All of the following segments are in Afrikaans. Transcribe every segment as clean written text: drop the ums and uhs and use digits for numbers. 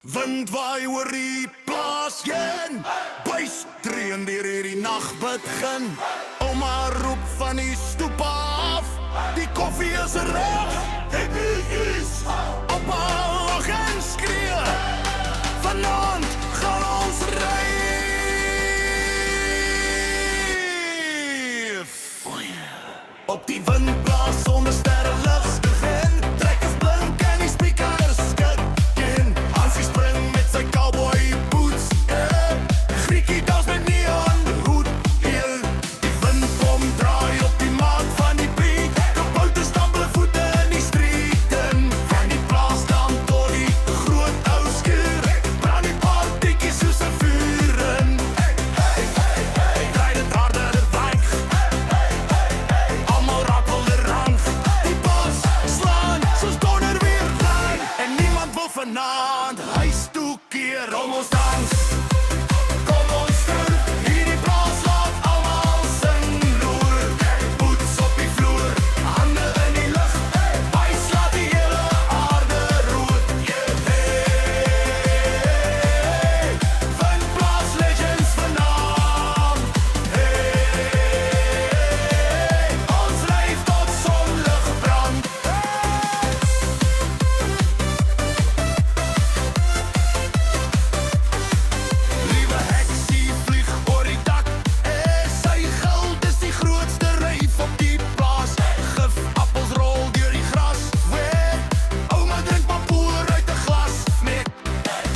Wind waai oor die plaas heen, buis treën deur hierdie nag begin. Ouma roep van die stoep af, die koffie is reg, die biertjies op haar lag en skree. Vanaand gaan ons ryf. Op die windplaas sonder sterrelig begin, trekkers blink en die speakers skud. Hansie spring met sy cowboy boots, Griekie dans met neon hoed, die wind kom draai op die maat van die beat, kapoute stampel voete in die streeten, van die plaas dan tot die groot ou skuur, brand die partiekies soos 'n vuur in. Draai dit harder weg, almal rakel de rang, die bas slaan soos donder weer lang, en niemand wil vanaand huis toe keer. Kom ons dans, kom ons doen, hierdie plaas laat almal sing, roer, boots op die vloer, hande in die lug, buis laat die hele aarde roer. Windplaas legends vanaand, ons ryf tot sonlig brand. Liewe heksie vlieg oor die dak, sy geld is die grootste ryf op die plaas. Gif appels rol deur die gras, ouma drink papoer uit 'n glas. Smek,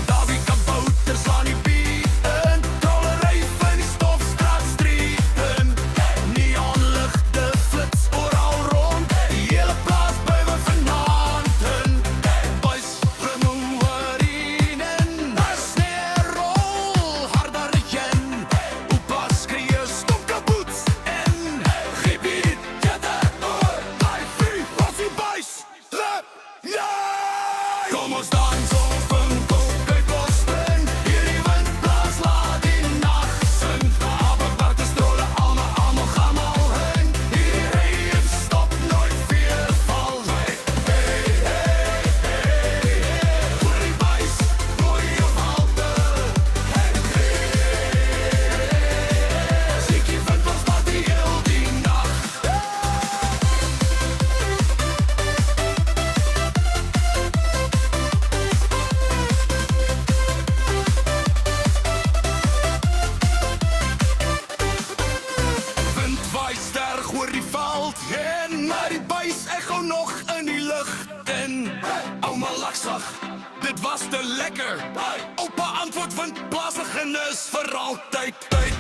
Davie kabouter slaan die beat in, trolle ryf in die stofstraat streeten. Neonligte flits oral rond, die hele plaas buiwe vanaand in. Buis remover in en snare rol harder jen. Opa skree stop kaboets en gebied jette oor. Lyfie, was die buis, lep, jij! Kom ons dans op een kookbosspring, hierdie windplaas laat die nacht sing. Apenparters strollen allemaal gaan al heen, hierdie regen stop nooit weer val. Voor die buis, gooi op halte, ziek die windplaas laat die heel die nacht. Wind waai sterk oor die veld heen, maar die buis echo nog in die lucht in. Ouma lag sag, dit was te lekker. Opa antwoord windplaas genis vir altyd. Tyd.